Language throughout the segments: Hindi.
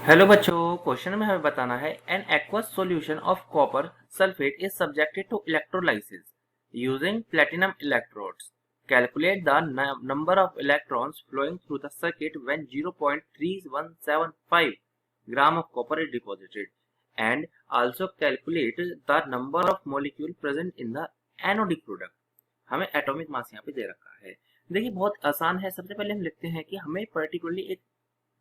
हेलो बच्चों, क्वेश्चन में हमें बताना है an aqueous solution of copper sulphate is subjected to electrolysis using platinum electrodes. Calculate the number of electrons flowing through the circuit when 0.3175 gram of copper is deposited and also calculate the number of molecule present in the anodic product. हमें एटॉमिक मास यहाँ पे दे रखा है। देखिए बहुत आसान है। सबसे पहले हम लिखते हैं कि हमें पर्टिकुलरली एक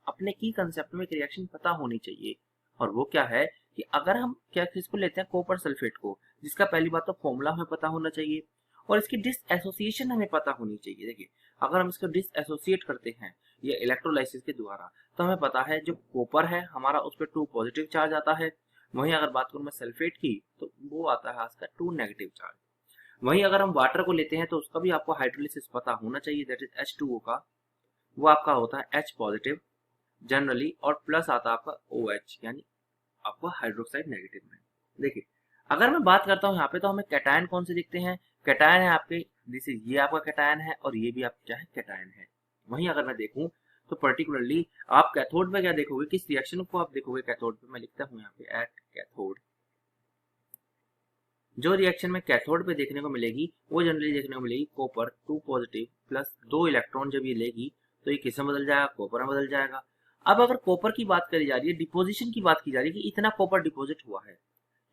अपने की कंसेप्ट में एक रिएक्शन पता होनी चाहिए, और वो क्या है कि अगर हम क्या किसको लेते हैं, कॉपर सल्फेट को, जिसका पहली बात तो फॉर्मूला हमें पता होना चाहिए और इसकी डिस एसोसिएशन हमें पता होनी चाहिए। देखिए अगर हम इसको डिस एसोसिएट करते हैं ये इलेक्ट्रोलाइसिस के द्वारा, तो हमें पता है जो कॉपर है हमारा उस पर 2 पॉजिटिव चार्ज आता है। वहीं अगर बात करूं मैं सल्फेट की तो वो आता है उसका 2 नेगेटिव चार्ज। वहीं अगर हम वाटर को लेते हैं तो उसका भी आपको हाइड्रोलिसिस पता होना चाहिए, दैट इज H2O का, वो आपका होता है H पॉजिटिव जनरली, और प्लस आता है आपका OH यानी आपका हाइड्रोक्साइड नेगेटिव में। देखिए अगर मैं बात करता हूँ यहाँ पे तो हमें कैटायन कौन से दिखते हैं। कैटायन है आपके, जैसे ये आपका कैटायन है और ये भी आपका क्या है, कैटायन है। वहीं अगर मैं देखूं तो पर्टिकुलरली आप कैथोड पे क्या देखोगे, किस रिएक्शन को आप देखोगे कैथोड पे, मैं लिखता हूँ यहाँ पे एट कैथोड। जो रिएक्शन में कैथोड पे देखने को मिलेगी वो जनरली देखने को मिलेगी कॉपर 2 पॉजिटिव प्लस 2 इलेक्ट्रॉन जब ये लेगी तो ये किसमें बदल जाएगा, कॉपर में बदल जाएगा। अब अगर कॉपर की बात करी जा रही है, डिपोजिशन की बात की जा रही है कि इतना कॉपर डिपॉजिट हुआ है,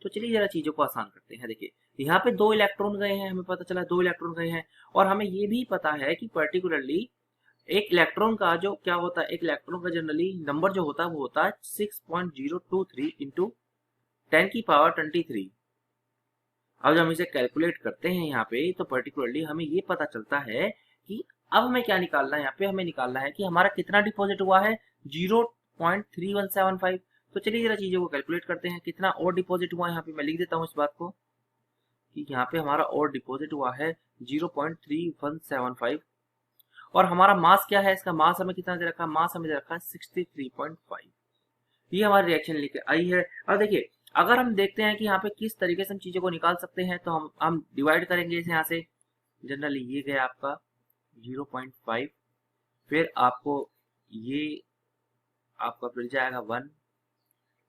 तो चलिए जरा चीजों को आसान करते हैं। देखिए यहाँ पे 2 इलेक्ट्रॉन गए हैं, हमें पता चला 2 इलेक्ट्रॉन गए हैं, और हमें ये भी पता है कि पर्टिकुलरली एक इलेक्ट्रॉन का जो क्या होता है, एक इलेक्ट्रॉन का जनरली नंबर जो होता है वो होता है 6.023 इंटू 10⁻23। अब जब हम इसे कैलकुलेट करते हैं यहाँ पे तो पर्टिकुलरली हमें ये पता चलता है कि अब हमें क्या निकालना है, यहाँ पे हमें निकालना है कि हमारा कितना डिपॉजिट हुआ है, 0.3175। तो चलिए जरा चीजों को कैलकुलेट करते हैं कितना और डिपॉजिट हुआ है। यहाँ पे मैं लिख देता हूँ इस बात को कि यहाँ पे हमारा और डिपॉजिट हुआ है 0.3175, और हमारा मास क्या है, इसका मास हमें कितना दे रखा है, मास हमें दे रखा है 63.5। ये हमारी रिएक्शन लेके आई है। अब देखिए अगर हम देखते हैं कि यहाँ पे किस तरीके से हम चीजों को निकाल सकते हैं, तो हम डिवाइड करेंगे इसे यहाँ से। जनरली ये गया आपका 0.5, फिर आपको ये आपका मिल जाएगा 1,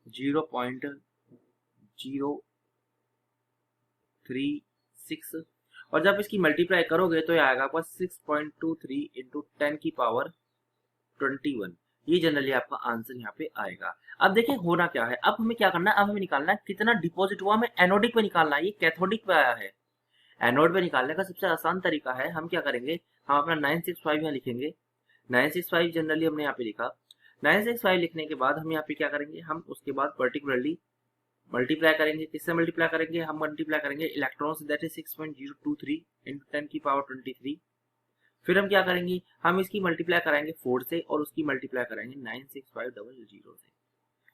0.036, और जब इसकी मल्टीप्लाई करोगे तो ये आएगा आपका 6.23 इंटू 10⁻21। ये जनरली आपका आंसर यहाँ पे आएगा। अब देखिए होना क्या है, अब हमें क्या करना है, अब हमें निकालना है कितना डिपॉजिट हुआ, हमें एनोडिक पे निकालना है, ये कैथोडिक पे आया है। एनोड पे निकालने का सबसे आसान तरीका है, हम क्या करेंगे, हम अपना 965 यहाँ लिखेंगे। 965 जनरली हमने यहाँ पे लिखा। 965 लिखने के बाद हम यहाँ पे क्या करेंगे, हम उसके बाद पर्टिकुलरली मल्टीप्लाई करेंगे। किससे मल्टीप्लाई करेंगे, हम मल्टीप्लाई करेंगे इलेक्ट्रॉन से, दैट इज 6.023 इंटू 10⁻23। फिर हम क्या करेंगे, हम इसकी मल्टीप्लाई कराएंगे 4 से और उसकी मल्टीप्लाई कराएंगे 96500 से।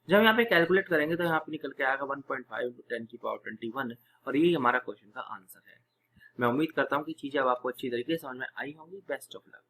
जब यहाँ पे कैलकुलेट करेंगे तो यहाँ पे निकल के आएगा 1.5 इंटू 10⁻21, और यही हमारा क्वेश्चन का आंसर है। मैं उम्मीद करता हूँ कि चीजें अब आपको अच्छी तरीके से समझ में आई होंगी। Best of luck.